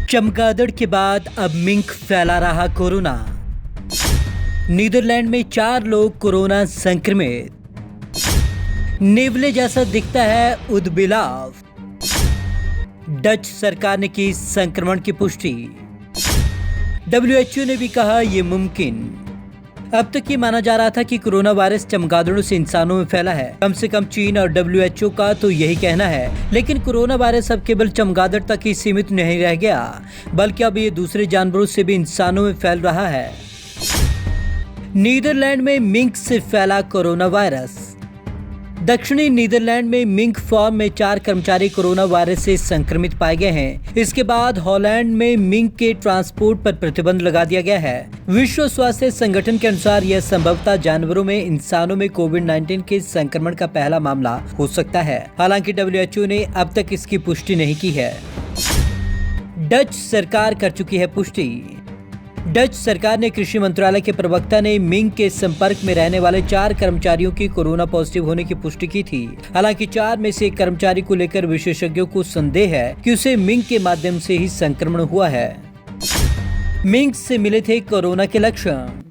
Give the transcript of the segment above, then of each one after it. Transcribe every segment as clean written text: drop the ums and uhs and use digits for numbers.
चमगादड़ के बाद अब मिंक फैला रहा कोरोना। नीदरलैंड में 4 लोग कोरोना संक्रमित। नेवले जैसा दिखता है उदबिलाव। डच सरकार ने की संक्रमण की पुष्टि। WHO ने भी कहा यह मुमकिन। अब तक ये माना जा रहा था कि कोरोना वायरस चमगादड़ों से इंसानों में फैला है। कम से कम चीन और WHO का तो यही कहना है। लेकिन कोरोना वायरस अब केवल चमगादड़ तक ही सीमित नहीं रह गया, बल्कि अब ये दूसरे जानवरों से भी इंसानों में फैल रहा है। नीदरलैंड में मिंक से फैला कोरोना वायरस। दक्षिणी नीदरलैंड में मिंक फार्म में 4 कर्मचारी कोरोना वायरस से संक्रमित पाए गए हैं। इसके बाद हॉलैंड में मिंक के ट्रांसपोर्ट पर प्रतिबंध लगा दिया गया है। विश्व स्वास्थ्य संगठन के अनुसार यह संभवतः जानवरों में इंसानों में कोविड-19 के संक्रमण का पहला मामला हो सकता है। हालांकि WHO ने अब तक इसकी पुष्टि नहीं की है। डच सरकार कर चुकी है पुष्टि। डच सरकार ने कृषि मंत्रालय के प्रवक्ता ने मिंक के संपर्क में रहने वाले 4 कर्मचारियों की कोरोना पॉजिटिव होने की पुष्टि की थी। हालांकि 4 में से एक कर्मचारी को लेकर विशेषज्ञों को संदेह है कि उसे मिंक के माध्यम से ही संक्रमण हुआ है। मिंक से मिले थे कोरोना के लक्षण।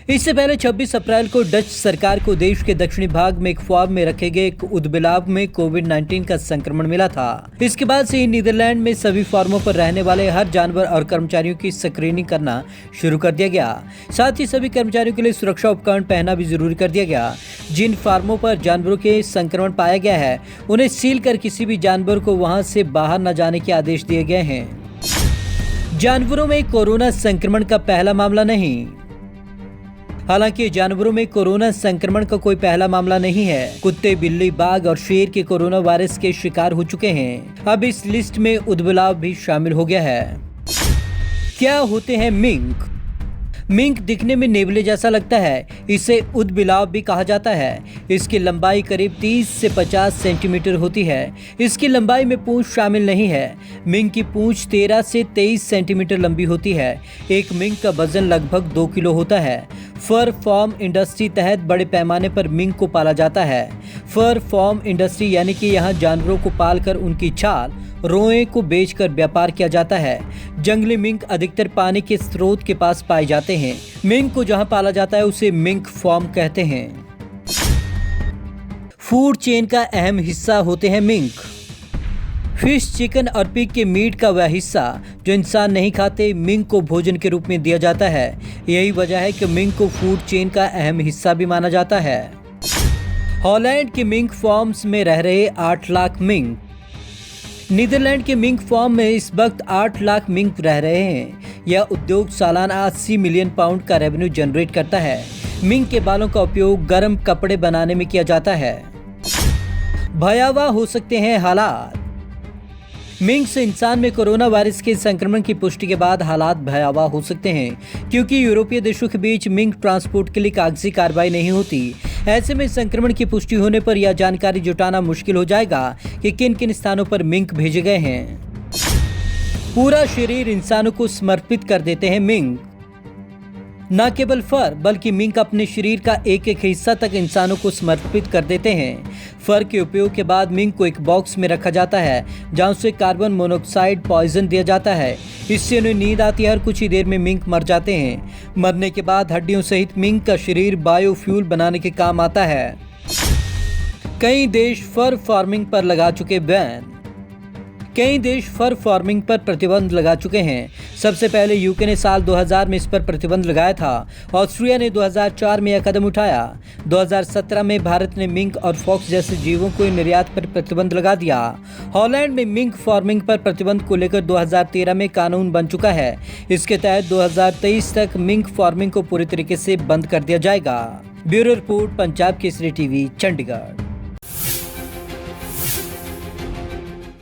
इससे पहले 26 अप्रैल को डच सरकार को देश के दक्षिणी भाग में एक फार्म में रखे गए एक उदबिलाव में कोविड-19 का संक्रमण मिला था। इसके बाद से ही नीदरलैंड में सभी फार्मों पर रहने वाले हर जानवर और कर्मचारियों की स्क्रीनिंग करना शुरू कर दिया गया। साथ ही सभी कर्मचारियों के लिए सुरक्षा उपकरण पहनना भी जरूरी कर दिया गया। जिन फार्मों पर जानवरों के संक्रमण पाया गया है, उन्हें सील कर किसी भी जानवर को वहां से बाहर न जाने के आदेश दिए गए हैं। जानवरों में कोरोना संक्रमण का पहला मामला नहीं। हालांकि जानवरों में कोरोना संक्रमण का कोई पहला मामला नहीं है। कुत्ते, बिल्ली, बाघ और शेर के कोरोना वायरस के शिकार हो चुके हैं। अब इस लिस्ट में उदबिलाव भी शामिल हो गया है। क्या होते हैं मिंक? मिंक दिखने में नेवले जैसा लगता है। इसे उदबिलाव भी कहा जाता है। इसकी लंबाई करीब 30 से 50 सेंटीमीटर होती है। इसकी लंबाई में पूंछ शामिल नहीं है। मिंक की पूंछ 13 से 23 सेंटीमीटर लंबी होती है। एक मिंक का वजन लगभग 2 किलो होता है। फर फार्म इंडस्ट्री तहत बड़े पैमाने पर मिंक को पाला जाता है। फर फार्म इंडस्ट्री यानी कि यहाँ जानवरों को पालकर उनकी छाल, रोएं को बेचकर व्यापार किया जाता है। जंगली मिंक अधिकतर पानी के स्रोत के पास पाए जाते हैं। मिंक को जहाँ पाला जाता है उसे मिंक फार्म कहते हैं। फूड चेन का अहम हिस्सा होते हैं मिंक। फिश, चिकन और पिग के मीट का वह हिस्सा जो इंसान नहीं खाते, मिंक को भोजन के रूप में दिया जाता है। यही वजह है कि मिंक को फूड चेन का अहम हिस्सा भी माना जाता है। हॉलैंड के मिंक फार्म्स में रह रहे 8 लाख मिंक। नीदरलैंड के मिंक फार्म में इस वक्त 8 लाख मिंक रह रहे हैं। यह उद्योग सालाना 80 मिलियन पाउंड का रेवेन्यू जनरेट करता है। मिंक के बालों का उपयोग गर्म कपड़े बनाने में किया जाता है। भयावह हो सकते हैं हालात। मिंक से इंसान में कोरोना वायरस के संक्रमण की पुष्टि के बाद हालात भयावह हो सकते हैं, क्योंकि यूरोपीय देशों के बीच मिंक ट्रांसपोर्ट के लिए कागजी कार्रवाई नहीं होती। ऐसे में संक्रमण की पुष्टि होने पर यह जानकारी जुटाना मुश्किल हो जाएगा कि किन किन स्थानों पर मिंक भेजे गए हैं। पूरा शरीर इंसानों को समर्पित कर देते हैं मिंक। न केवल फर, बल्कि मिंक अपने शरीर का एक एक हिस्सा तक इंसानों को समर्पित कर देते हैं। फर के उपयोग के बाद मिंक को एक बॉक्स में रखा जाता है, जहां उसे कार्बन मोनोऑक्साइड पॉइजन दिया जाता है। इससे उन्हें नींद आती है और कुछ ही देर में मिंक मर जाते हैं। मरने के बाद हड्डियों सहित मिंक का शरीर बायोफ्यूल बनाने के काम आता है। कई देश फर फार्मिंग पर लगा चुके बैन। कई देश फर फार्मिंग पर प्रतिबंध लगा चुके हैं। सबसे पहले यूके ने साल 2000 में इस पर प्रतिबंध लगाया था। ऑस्ट्रिया ने 2004 में यह कदम उठाया। 2017 में भारत ने मिंक और फॉक्स जैसे जीवों को निर्यात पर प्रतिबंध लगा दिया। हॉलैंड में मिंक फार्मिंग पर प्रतिबंध को लेकर 2013 में कानून बन चुका है। इसके तहत 2023 तक मिंक फार्मिंग को पूरी तरीके से बंद कर दिया जाएगा। Bureau report, Punjab Kesari TV, Chandigarh.